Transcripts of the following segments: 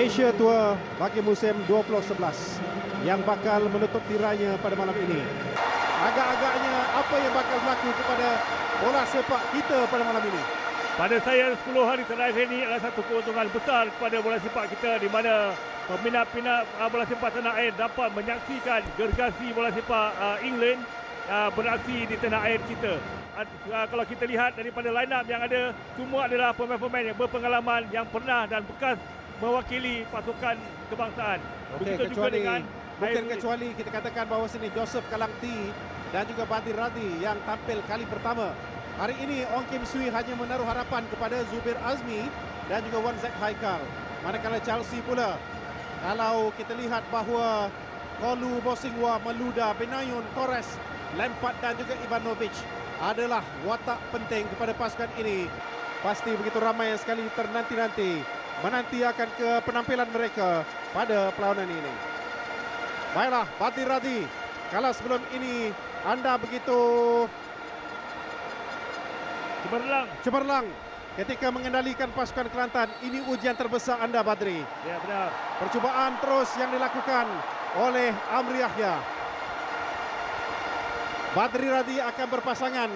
Asia Tour bagi musim 2011 yang bakal menutup tiranya pada malam ini. Agak-agaknya apa yang bakal berlaku kepada bola sepak kita pada malam ini? Pada saya 10 hari terakhir ini adalah satu keuntungan besar kepada bola sepak kita, di mana peminat-peminat bola sepak tanah air dapat menyaksikan gergasi bola sepak England beraksi di tanah air kita. Kalau kita lihat daripada line up yang ada, semua adalah pemain-pemain yang berpengalaman, yang pernah dan bekas mewakili pasukan kebangsaan. Okey, Juga dengan kecuali kita katakan bahawa sini Joseph Kalangti dan juga Badir Radhi yang tampil kali pertama. Hari ini Ong Kim Sui hanya menaruh harapan kepada Zubir Azmi dan juga Wan Zek Haikal. Manakala Chelsea pula, kalau kita lihat bahawa Kolu, Bosingwa, Maluda, Benayoun, Torres, Lampard dan juga Ivanovic adalah watak penting kepada pasukan ini. Pasti begitu ramai sekali ternanti-nanti menanti akan ke penampilan mereka pada perlawanan ini. Baiklah, Badir Radhi, kalau sebelum ini anda begitu cemerlang ketika mengendalikan pasukan Kelantan, ini ujian terbesar anda, Badri. Ya, benar. Percubaan terus yang dilakukan oleh Amri Yahya. Badri Radhi akan berpasangan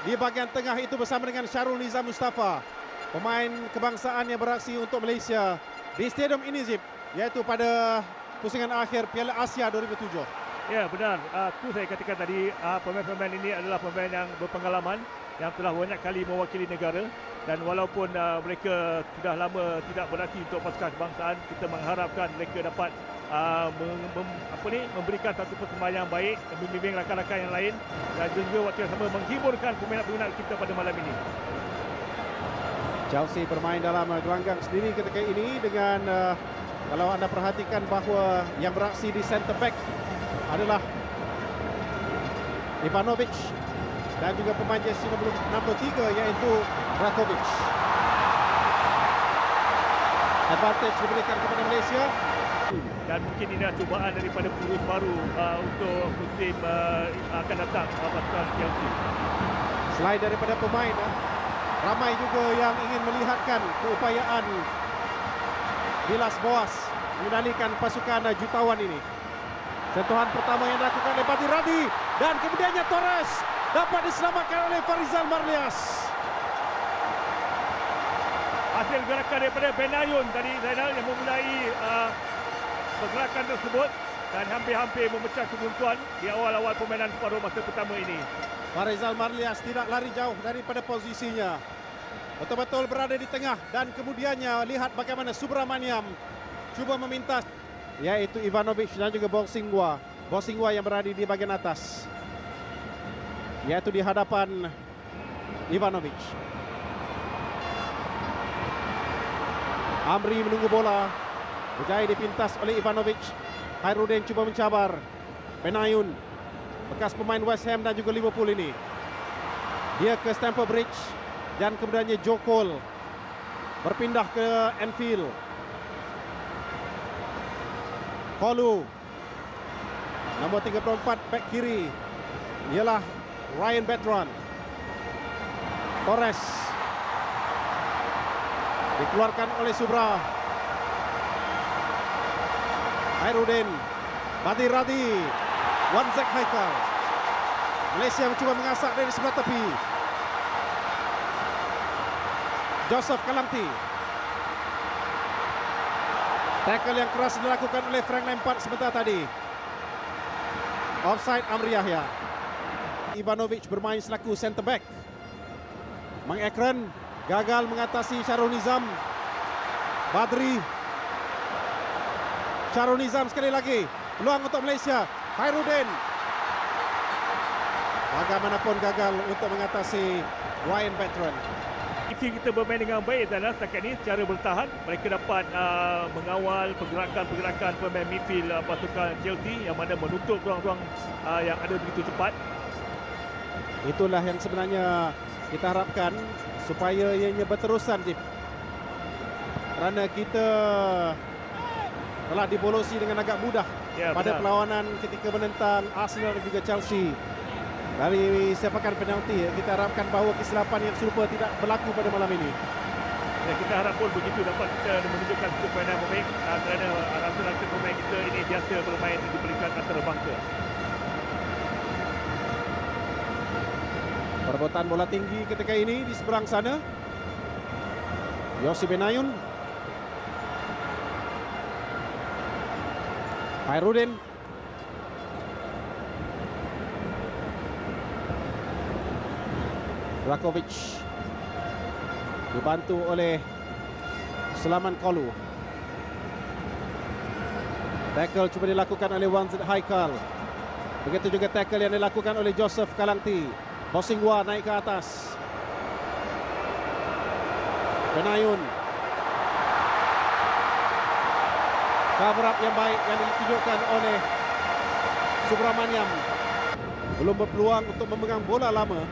di bahagian tengah itu bersama dengan Syarul Nizam Mustafa, pemain kebangsaan yang beraksi untuk Malaysia di Stadium Inizip, iaitu pada pusingan akhir Piala Asia 2007. Ya, benar. Itu saya katakan tadi, pemain-pemain ini adalah pemain yang berpengalaman, yang telah banyak kali mewakili negara, dan walaupun mereka sudah lama tidak beraksi untuk pasukan kebangsaan, kita mengharapkan mereka dapat memberikan satu persembahan yang baik, membimbing rakan-rakan yang lain, dan juga waktu yang sama menghiburkan peminat-peminat kita pada malam ini. Chelsea bermain dalam gelanggang sendiri ketika ini dengan kalau anda perhatikan bahawa yang beraksi di centre back adalah Ivanovic dan juga pemain jersey nombor 63 iaitu Rakovic. Advantage diberikan kepada Malaysia. Dan mungkin ini adalah cubaan daripada pengurus baru untuk musim akan datang pasukan Chelsea. Selain daripada pemain, ramai juga yang ingin melihatkan keupayaan Vilas Boas mengendalikan pasukan jutawan ini. Sentuhan pertama yang dilakukan oleh Badir Radhi dan kemudiannya Torres dapat diselamatkan oleh Farizal Marlias. Hasil gerakan daripada Benayoun tadi, Zainal, yang memulai pergerakan tersebut dan hampir-hampir memecah kebuntuan di awal-awal permainan separuh masa pertama ini. Farizal Marlias tidak lari jauh daripada posisinya. Betul-betul berada di tengah dan kemudiannya lihat bagaimana Subramaniam cuba memintas, yaitu Ivanovic dan juga Bosingwa. Bosingwa yang berada di bahagian atas, yaitu di hadapan Ivanovic. Amri menunggu bola, berjaya dipintas oleh Ivanovic. Hairudin cuba mencabar. Benayoun, bekas pemain West Ham dan juga Liverpool ini, dia ke Stamford Bridge dan kemudiannya Joe Cole berpindah ke Anfield. Kolu, nombor 34 back kiri ialah Ryan Bertrand. Torres dikeluarkan oleh Subra. Hairudin, Badir Radhi, Wan Zek Haikal. Malaysia mencuba mengasak dari sebelah tepi. Joseph Kalangti. Tackle yang keras dilakukan oleh Frank Lampard sebentar tadi. Offside Amri Yahya. Ivanovic bermain selaku centre back. Mang Ekran gagal mengatasi Syarul Nizam. Badri. Syarul Nizam sekali lagi. Peluang untuk Malaysia. Hairudin. Bagaimanapun gagal untuk mengatasi Ryan Bertrand. Kita bermain dengan baik dan setakat ini secara bertahan mereka dapat mengawal pergerakan-pergerakan pemain midfield pasukan Chelsea yang mana menutup ruang-ruang yang ada begitu cepat. Itulah yang sebenarnya kita harapkan supaya ianya berterusan, Zip. Kerana kita telah dibolosi dengan agak mudah pada perlawanan ketika menentang Arsenal dan juga Chelsea. Dari sepakan penalti, kita harapkan bahawa kesilapan yang serupa tidak berlaku pada malam ini. Ya, kita harap pun begitu dapat kita menunjukkan permainan pemain kerana rasa-rasa pemain kita ini biasa bermain di peringkat antarabangsa. Perebutan bola tinggi ketika ini di seberang sana. Yossi Benayoun. Hairudin. Rakovic. Dibantu oleh Sulaiman Kolu. Tackle cuba dilakukan oleh Wan Zed Haikal. Begitu juga tackle yang dilakukan oleh Joseph Kalangti. Bosingwa naik ke atas. Benayoun. Cover up yang baik yang ditunjukkan oleh Subramaniam. Belum berpeluang untuk memegang bola lama.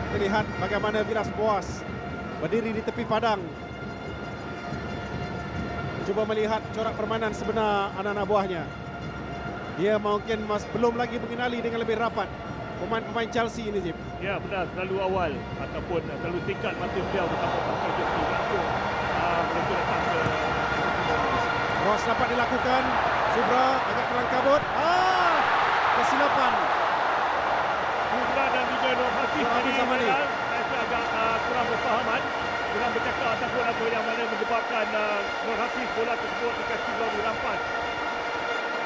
Kita lihat bagaimana Vilas Boas berdiri di tepi padang. Cuba melihat corak permainan sebenar anak-anak buahnya. Dia mungkin belum lagi mengenali dengan lebih rapat pemain-pemain Chelsea ini, Zip. Ya, benar. Terlalu awal ataupun terlalu singkat masa beliau bersama pakai jersey. Langsung mereka datang ke Cross dapat dilakukan. Subra agak kelang kabut. Kesilapan. Subra dan juga Nur Hafiz tadi Zamani. saya agak kurang berfahaman, kurang bercakap ataupun apa yang mana menyebabkan Nur Hafiz bola tersebut dikasih melalui rampas.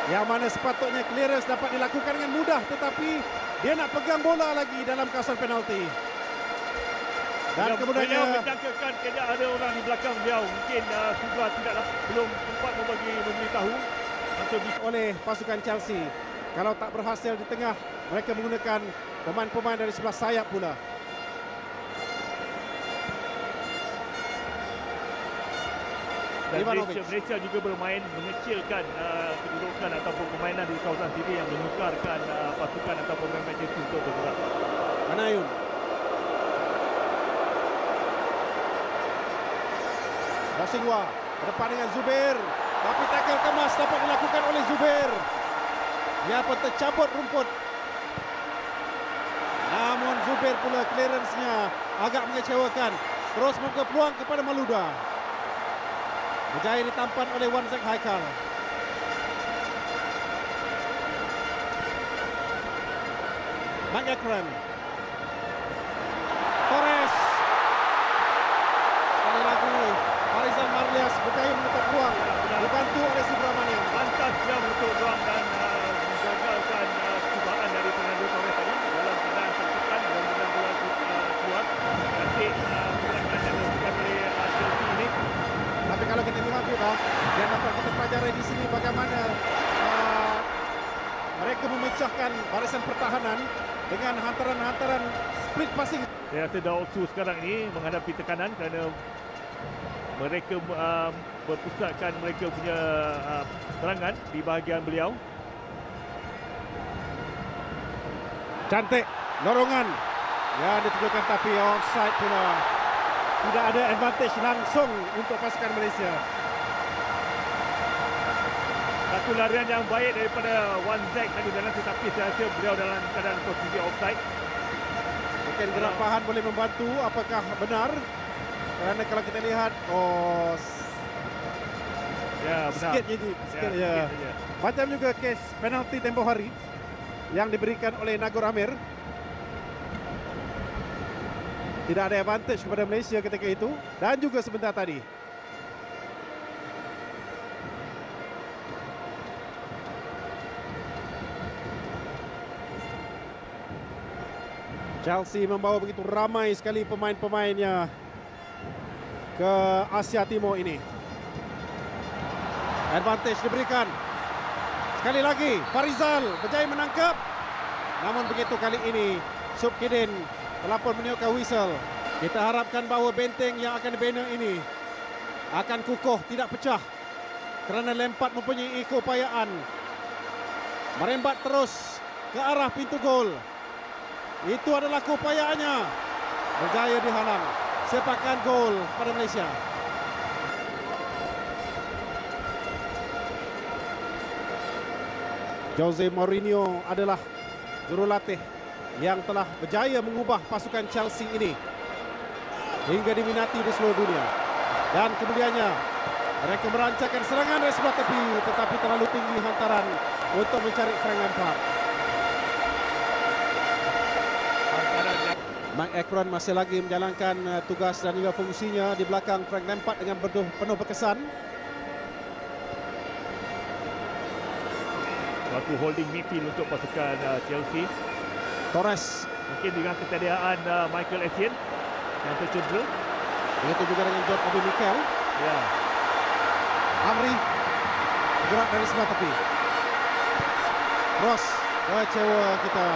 Yang mana sepatutnya clearance dapat dilakukan dengan mudah, tetapi dia nak pegang bola lagi dalam kawasan penalti. Dan beliau kemudiannya menjangkakan tidak ada orang di belakang beliau. Mungkin Subra belum sempat memberitahu atau oleh pasukan Chelsea. Kalau tak berhasil di tengah, mereka menggunakan pemain-pemain dari sebelah sayap pula. Dan Malaysia juga bermain mengecilkan kedudukan ataupun permainan di kawasan sini yang menukarkan pasukan ataupun pemain Chelsea untuk bergerak. Benayoun. Bosingwa berdepan dengan Zubair, tapi tackle kemas dapat dilakukan oleh Zubair. Dia pun tercabut rumput. Namun Zubair pula clearance-nya agak mengecewakan. Terus membuka peluang kepada Malouda. Berjaya ditampan oleh Wan Zed Haikal. McEachran. Torres. Sekali lagi Farizal Marlias berjaya menutup peluang. Dibantu oleh Subramaniam. Lantas dia menutup ruang dan menggagalkan cubaan dari Fernando Torres tadi dalam keadaan tertekan dan bila bola keluar. Nanti serangan yang dilakukan oleh Chelsea ini. Tapi kalau kita lihat juga, yang dapat kita pelajari di sini bagaimana mereka memecahkan barisan pertahanan dengan hantaran-hantaran split passing. Saya rasa Daosu sekarang ini menghadapi tekanan kerana mereka berpusatkan mereka punya serangan di bahagian beliau. Cantik dorongan yang ditujukan tapi offside pula. Tidak ada advantage langsung untuk pasukan Malaysia. Satu larian yang baik daripada Wan Zed tadi dalam, tetapi saya rasa beliau dalam keadaan posisi offside. Mungkin gerak pahan boleh membantu. Apakah benar? Kerana kalau kita lihat, ya benar. sikit je, sikit je. Macam juga kes penalti tempoh hari yang diberikan oleh Nagor Amir. Tidak ada advantage kepada Malaysia ketika itu dan juga sebentar tadi. Chelsea membawa begitu ramai sekali pemain-pemainnya ke Asia Timur ini. Advantage diberikan. Sekali lagi Farizal berjaya menangkap. Namun begitu kali ini Subkidin telah pun meniupkan whistle. Kita harapkan bahawa benteng yang akan dibina ini akan kukuh, tidak pecah. Kerana Lampard mempunyai keupayaan merembat terus ke arah pintu gol. Itu adalah keupayaannya. Berjaya dihalang. Sepakan gol pada Malaysia. Jose Mourinho adalah jurulatih yang telah berjaya mengubah pasukan Chelsea ini hingga diminati di seluruh dunia. Dan kemudiannya mereka merancangkan serangan dari sebelah tepi, tetapi terlalu tinggi hantaran untuk mencari Frank Lampard. Mike Ekron masih lagi menjalankan tugas dan juga fungsinya di belakang Frank Lampard dengan penuh berkesan. Satu holding midfield untuk pasukan Chelsea. Torres, Mungkin dengan ketiadaan Michael Essien yang tercedera. begitu juga dengan John Obi Mikel. Ya, Amri gerak dari sebelah tepi. Ross, kecewa kita,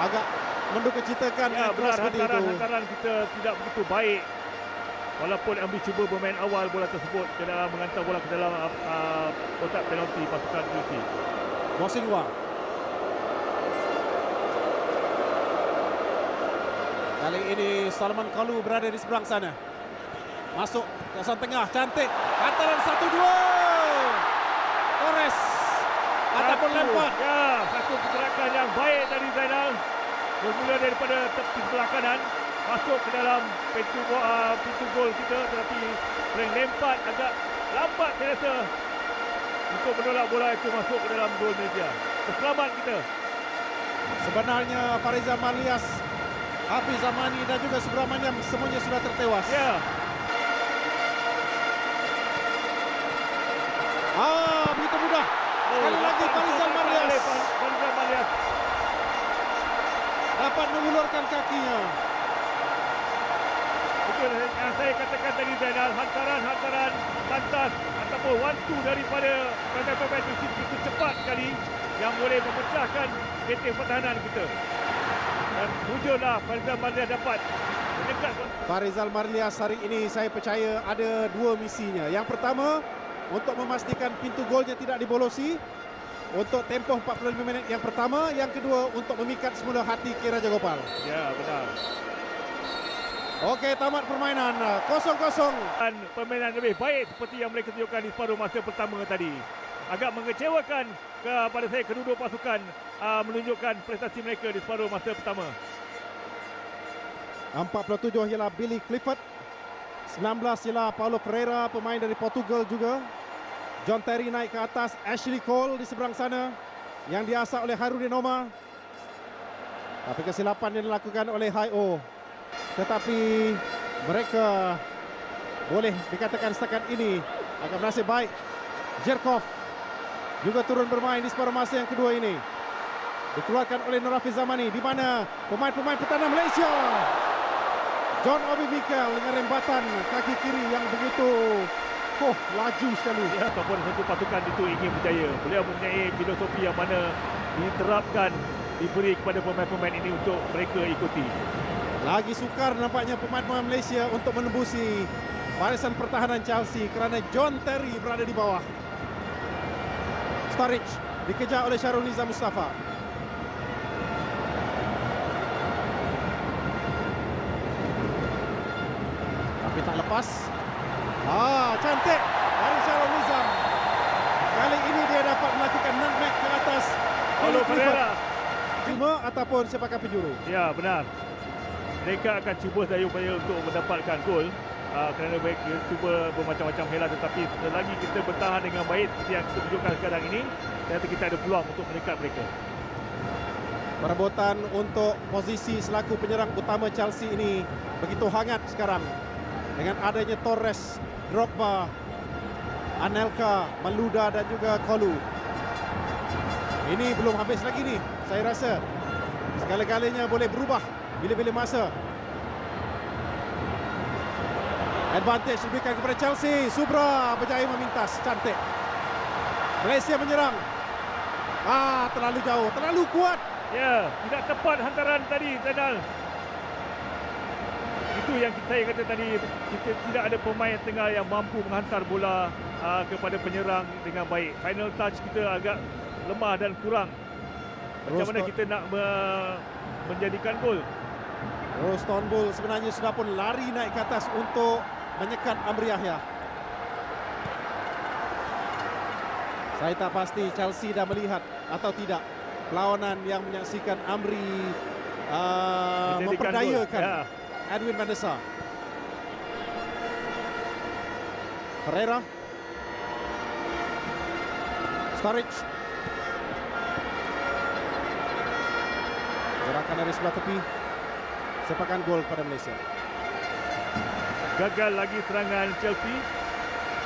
agak mendukacitakan ya dengan benar, keras seperti itu. hantaran kita tidak begitu baik. Walaupun Amri cuba bermain awal bola tersebut ke dalam menghantar bola ke dalam kotak penalti pasukan Chelsea. Mosingwa. Kali ini Salman Kalu berada di seberang sana. Masuk kawasan tengah, cantik. Hantaran 1-2. Torres ataupun Lampard. Ya, satu pergerakan yang baik dari Zainal. Bermula daripada tepi sebelah kanan, masuk ke dalam pintu gol kita, tetapi Frank Lampard agak lambat saya rasa untuk menolak bola itu masuk ke dalam gol Malaysia. Selamat kita. Sebenarnya Farizal Marlias, Hafiz Zamani dan juga Subramaniam semuanya sudah tertewas. Ya, Begitu mudah. Sekali lagi Farizal Marlias Farizal Marlias. dapat mengulurkan kakinya. Betul yang saya katakan tadi Zainal, hantaran pantas ataupun one-two daripada pemain-pemain Chelsea begitu cepat sekali yang boleh memecahkan benteng pertahanan kita. Dan muncullah Farizal Marlias dapat mendekat. Farizal Marlias hari ini saya percaya ada dua misinya. Yang pertama, untuk memastikan pintu golnya tidak dibolosi untuk tempoh 45 minit yang pertama. Yang kedua, untuk memikat semula hati K. Raja Gopal. Ya, benar. Okey, tamat permainan 0-0. Dan permainan lebih baik seperti yang mereka tunjukkan di separuh masa pertama tadi. Agak mengecewakan kepada saya kedua-dua pasukan menunjukkan prestasi mereka di separuh masa pertama. 47 ialah Billy Clifford. 19 ialah Paulo Ferreira, pemain dari Portugal juga. John Terry naik ke atas, Ashley Cole di seberang sana yang diasah oleh Harudin Omar. Tapi kesilapan yang dilakukan oleh Hi-O. Tetapi mereka boleh dikatakan setakat ini agak bernasib baik. Jerkov juga turun bermain di separuh masa yang kedua ini. Dikeluarkan oleh Nur Hafiz Zamani, di mana pemain-pemain pertahanan Malaysia. John Obi Mikel dengan rembatan kaki kiri yang begitu laju sekali. Ya, ataupun satu pasukan itu ingin berjaya. Beliau mempunyai filosofi yang mana diterapkan, diberi kepada pemain-pemain ini untuk mereka ikuti. Lagi sukar nampaknya pemain-pemain Malaysia untuk menembusi barisan pertahanan Chelsea kerana John Terry berada di bawah. Sturridge dikejar oleh Syarul Nizam Mustafa. Tapi tak lepas. Cantik dari Syarul Nizam. Kali ini dia dapat melakukan nutmeg ke atas Paulo Ferreira. Cuma ataupun sepakan penjuru. Ya, benar. Mereka akan cuba daya upaya untuk mendapatkan gol kerana mereka cuba bermacam-macam hela, tetapi selagi kita bertahan dengan baik seperti yang kita tunjukkan sekarang ini, dan kita ada peluang untuk mendekat mereka. Perebutan untuk posisi selaku penyerang utama Chelsea ini begitu hangat sekarang. Dengan adanya Torres, Drogba, Anelka, Maluda dan juga Kolu. Ini belum habis lagi nih. Saya rasa segala-galanya boleh berubah bila-bila masa. Advantage diberikan kepada Chelsea. Subra berjaya memintas. Cantik. Malaysia menyerang. Terlalu jauh. Terlalu kuat. Ya, tidak tepat hantaran tadi, Zainal. Itu yang saya kata tadi, kita tidak ada pemain tengah yang mampu menghantar bola kepada penyerang dengan baik. Final touch kita agak lemah dan kurang. Macam mana kita nak menjadikan gol? Roston Bull sebenarnya sudah pun lari naik ke atas untuk menyekat Amri Yahya. Saya tak pasti Chelsea dah melihat atau tidak perlawanan yang menyaksikan Amri memperdayakan Edwin van der Sar. Ferreira. Sturridge. Gerakan dari sebelah tepi. Sepakan gol kepada Malaysia. Gagal lagi serangan Chelsea.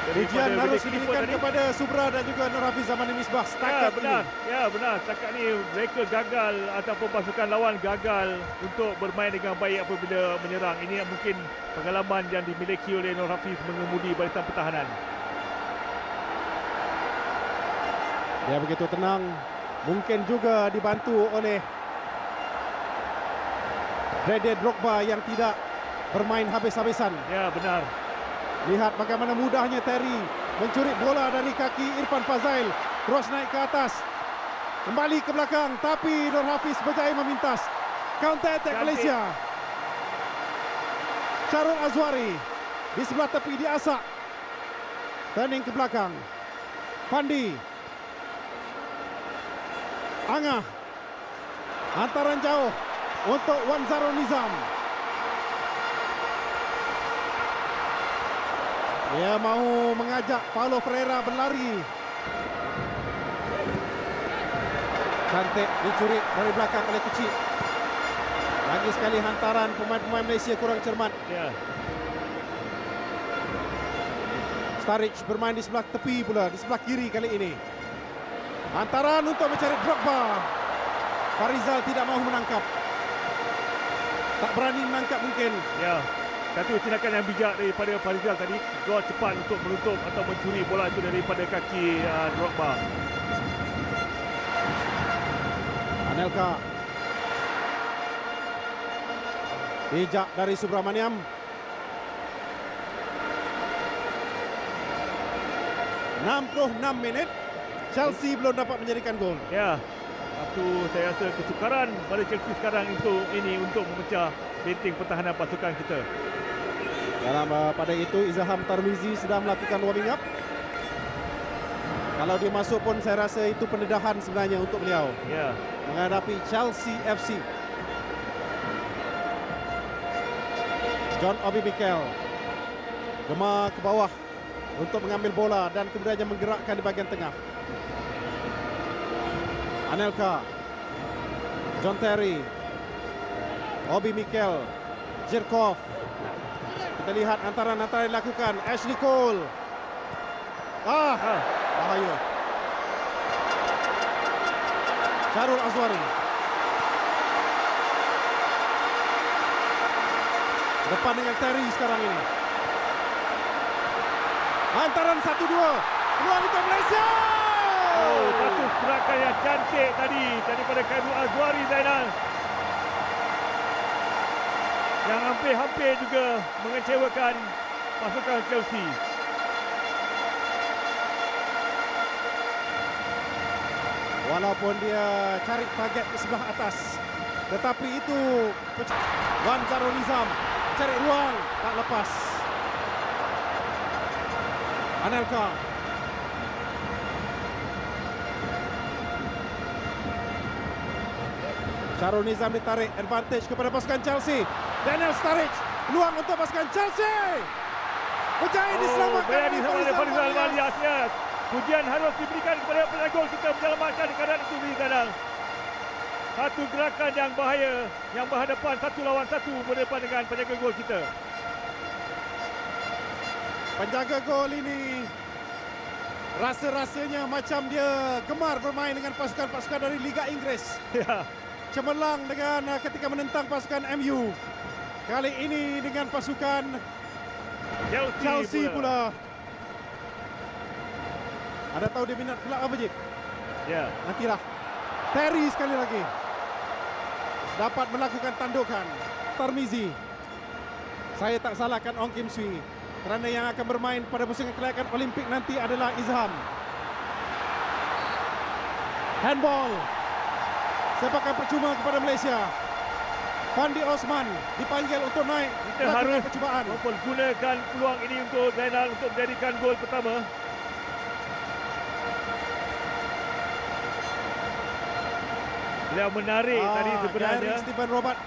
Ujian harus diberikan kepada Subra dan juga Nur Hafiz Zamani Misbah setakat benar. ini. Ya benar. Setakat ni mereka gagal ataupun pasukan lawan gagal untuk bermain dengan baik apabila menyerang. Ini mungkin pengalaman yang dimiliki oleh Nur Hafiz mengemudi barisan pertahanan. Dia begitu tenang. Mungkin juga dibantu oleh Didier Drogba yang tidak bermain habis-habisan. Ya benar. Lihat bagaimana mudahnya Terry mencuri bola dari kaki Irfan Fazail. Terus naik ke atas. Kembali ke belakang. Tapi Nur Hafiz berjaya memintas. Counter attack Malaysia. Syarul Azwari. Di sebelah tepi diasak. Turning ke belakang. Fandi. Angah. Hantaran jauh untuk Wan Zarul Nizam. Dia mahu mengajak Paulo Ferreira berlari. Cantik dicuri dari belakang oleh Kecil. Lagi sekali hantaran pemain-pemain Malaysia kurang cermat. Ya. Sturridge bermain di sebelah tepi pula, di sebelah kiri kali ini. Hantaran untuk mencari Drogba. Farizal tidak mahu menangkap. Tak berani menangkap mungkin. Ya. Satu tindakan yang bijak daripada Farizal tadi. Gol cepat untuk menutup atau mencuri bola itu daripada kaki Drogba. Anelka. Bijak dari Subramaniam. ...66 minit. Chelsea belum dapat menjadikan gol. Ya. Satu saya rasa kesukaran pada Chelsea sekarang untuk memecah benteng pertahanan pasukan kita. Dalam pada itu Izham Tarmizi sedang melakukan warming up. Kalau dia masuk pun saya rasa itu pendedahan sebenarnya untuk beliau. Ya. Menghadapi Chelsea FC. John Obi Mikel gemar ke bawah untuk mengambil bola dan kemudiannya menggerakkan di bahagian tengah. Anelka, John Terry, Obi Mikel, Jirkov. Kita lihat antara dilakukan. Ashley Cole. Bahaya. Syarul Azwari. Depan dengan Terry sekarang ini. Hantaran 1-2. Peluang untuk Malaysia. Oh, satu gerakan yang cantik tadi daripada Khairul Azwari, Zainal. Yang hampir-hampir juga mengecewakan pasukan Chelsea. Walaupun dia cari target di sebelah atas, tetapi itu Wan Zarul Nizam cari ruang, tak lepas. Anelka. Syarul Nizam ditarik, advantage kepada pasukan Chelsea. Daniel Sturridge, peluang untuk pasukan Chelsea. Berjaya diselamatkan oleh Farizal Malias. Pujian harus diberikan kepada penjaga kita menyelamatkan keadaan itu di kandang. Satu gerakan yang bahaya, yang berhadapan satu lawan satu berdepan dengan penjaga gol kita. Penjaga gol ini rasa-rasanya macam dia gemar bermain dengan pasukan-pasukan dari Liga Inggeris. Ya. Cemerlang dengan ketika menentang pasukan MU. Kali ini dengan pasukan Chelsea pula. Ada tahu dia minat kelab apa, Jip? Ya. Nantilah. Terry sekali lagi dapat melakukan tandukan. Tarmizi. Saya tak salahkan Ong Kim Swee, kerana yang akan bermain pada musim kelayakan Olimpik nanti adalah Izham. Handball. Sepakan percuma kepada Malaysia. Fandi Osman dipanggil untuk naik. Kita harus percubaan. Gunakan peluang ini untuk Zainal untuk menjadikan gol pertama. Beliau menarik tadi sebenarnya. Gary Stephen Robert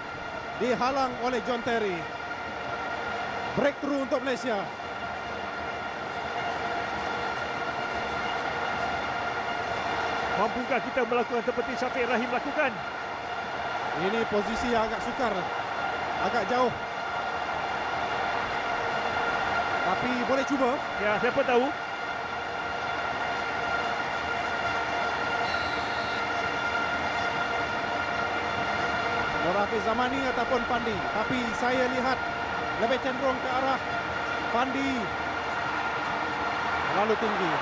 dihalang oleh John Terry. Breakthrough untuk Malaysia. Mampukah kita melakukan seperti Syafiq Rahim lakukan? Ini posisi yang agak sukar, agak jauh. Tapi boleh cuba. Ya, siapa tahu. Nur Hafiz Zamani ataupun Fandi. Tapi saya lihat lebih cenderung ke arah Fandi. Terlalu tinggi.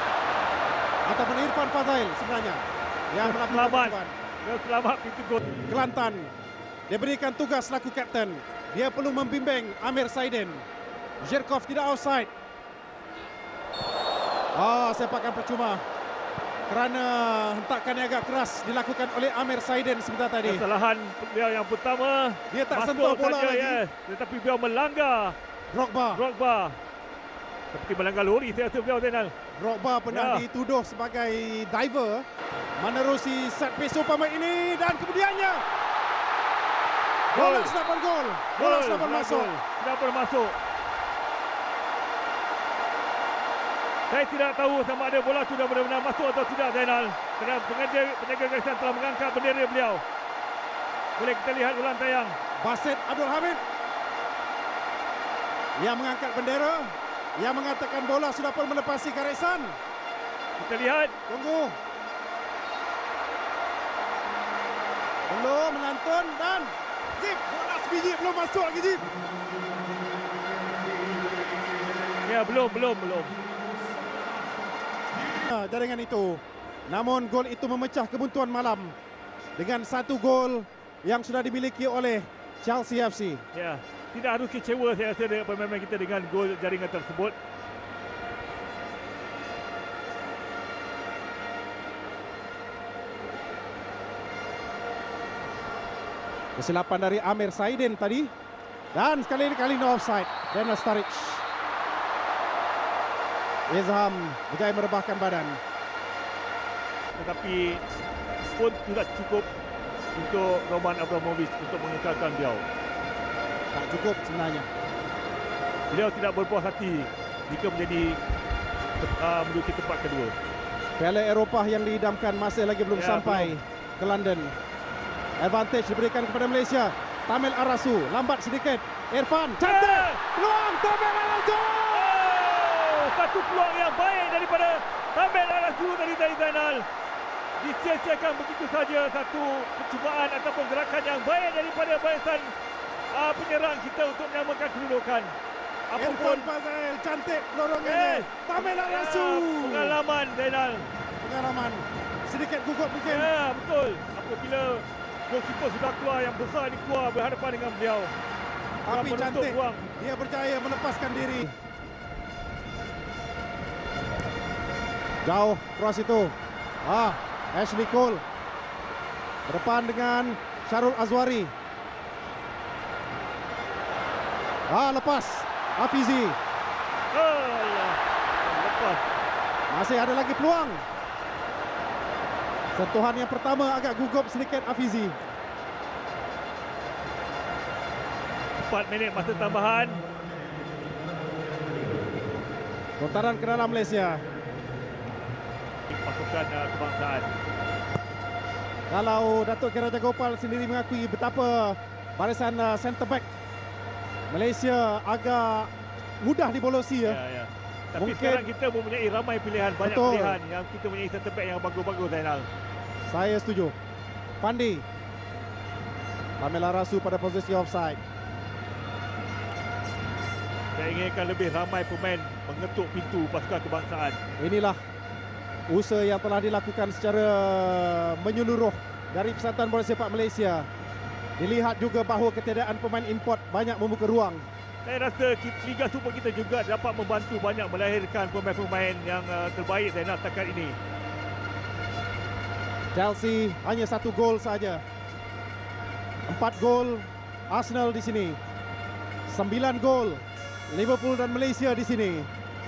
Ataupun Irfan Fazail sebenarnya yang melakukan Selamat. percubaan. Dan selamat pintu gol. Kelantan diberikan tugas selaku kapten. Dia perlu membimbing Amir Saidin. Zhirkov tidak offside. Sepakan percuma. Kerana hentakan yang agak keras dilakukan oleh Amir Saidin sebentar tadi. Kesalahan beliau yang pertama. Dia tak masuk sentuh bola saja, lagi. yes. Tetapi beliau melanggar Drogba. Seperti melanggar lori saya rasa beliau, Zainal. Drogba pernah dituduh sebagai diver menerusi set piece umpama ini dan kemudiannya bola sudah bergol. Bola sudah masuk. Sudah masuk. Saya tidak tahu sama ada bola sudah benar-benar masuk atau tidak, Zainal. Kerana penjaga garisan telah mengangkat bendera beliau. Boleh kita lihat ulang tayang. Basit Abdul Hamid yang mengangkat bendera, yang mengatakan bola sudah pun melepasi garisan. Kita lihat. Tunggu. Belum melantun dan Jip, bola sebiji belum masuk lagi Jip. Ya, belum. Jaringan itu. Namun gol itu memecah kebuntuan malam dengan satu gol yang sudah dimiliki oleh Chelsea FC. Ya, tidak harus kecewa saya rasa dengan pemain kita dengan gol jaringan tersebut. Kesilapan dari Amir Saidin tadi. Dan sekali-kali no offside. Daniel Sturridge. Izham berjaya merebahkan badan. Tetapi pun tidak cukup untuk Roman Abramovich untuk mengekalkan beliau. Tak cukup sebenarnya. Beliau tidak berpuas hati jika menduduki tempat kedua. Piala Eropah yang diidamkan masih lagi belum sampai ke London. Advantage diberikan kepada Malaysia. Tamil Arasu lambat sedikit. Irfan cantik. Peluang Tamil Arasu. Satu peluang yang baik daripada Tamil Arasu tadi Zainal. Disia-siakan begitu saja satu percubaan ataupun gerakan yang baik daripada barisan penyerang kita untuk menyamakan kedudukan. Irfan Fazail cantik lorongannya. Tamil Arasu. Pengalaman Zainal. Pengalaman. Sedikit gugup mungkin. Ya, betul. Apabila goalkeeper sudah keluar yang besar ini keluar berhadapan dengan beliau. Tapi cantik. Dia berjaya melepaskan diri. Jauh cross itu. Ashley Cole berdepan dengan Syarul Azwari. Lepas Hafizi. Lepas. Masih ada lagi peluang. Sentuhan yang pertama agak gugup sedikit Hafizi. 4 minit masa tambahan. Lontaran ke dalam Malaysia. Pasukan kebangsaan. Kalau Datuk Ki Raja Gopal sendiri mengakui betapa barisan centre back Malaysia agak mudah dibolosi ya. Ya. Tapi Mungkin sekarang kita mempunyai ramai pilihan, banyak betul. pilihan yang kita mempunyai centre back yang bagus-bagus, Zainal. Saya setuju. Fandi. Tamil Arasu pada posisi offside. Saya inginkan lebih ramai pemain mengetuk pintu pasukan kebangsaan. Inilah usaha yang telah dilakukan secara menyeluruh dari Persatuan Bola Sepak Malaysia. Dilihat juga bahawa ketiadaan pemain import banyak membuka ruang. Saya rasa Liga Super kita juga dapat membantu banyak melahirkan pemain-pemain yang terbaik Zainal setakat ini. Chelsea hanya 1 gol saja. 4 gol Arsenal di sini. 9 gol Liverpool dan Malaysia di sini.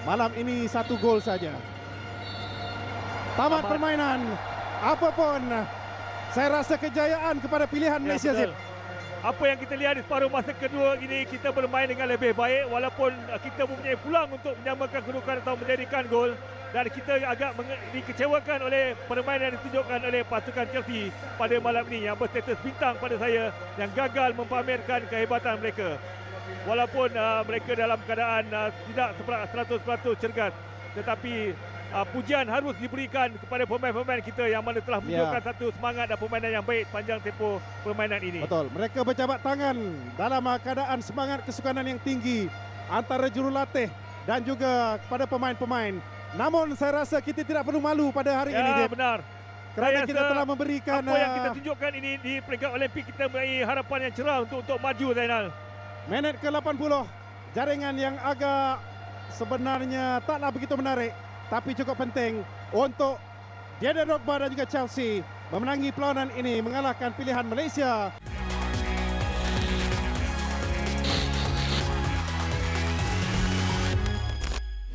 Malam ini 1 gol saja. Tamat permainan. Apapun, saya rasa kejayaan kepada pilihan Malaysia. Betul. Apa yang kita lihat di separuh masa kedua ini, kita bermain dengan lebih baik walaupun kita mempunyai peluang untuk menyamakan kedudukan atau menjadikan gol. dan kita agak dikecewakan oleh permainan yang ditunjukkan oleh pasukan Chelsea pada malam ini yang berstatus bintang pada saya, yang gagal mempamerkan kehebatan mereka. Walaupun mereka dalam keadaan tidak 100% cergas, tetapi pujian harus diberikan kepada pemain-pemain kita yang mana telah menunjukkan satu semangat dan permainan yang baik panjang tempoh permainan ini. Betul, mereka berjabat tangan dalam keadaan semangat kesukanan yang tinggi antara jurulatih dan juga kepada pemain-pemain. Namun saya rasa kita tidak perlu malu pada hari ini, Ya, Jeb, benar. kerana Saya kita rasa telah memberikan apa yang kita tunjukkan ini di peringkat Olimpik, kita mempunyai harapan yang cerah untuk maju, Zainal. minit ke-80, jaringan yang agak sebenarnya taklah begitu menarik, tapi cukup penting untuk Didier Drogba dan juga Chelsea memenangi perlawanan ini, mengalahkan pilihan Malaysia.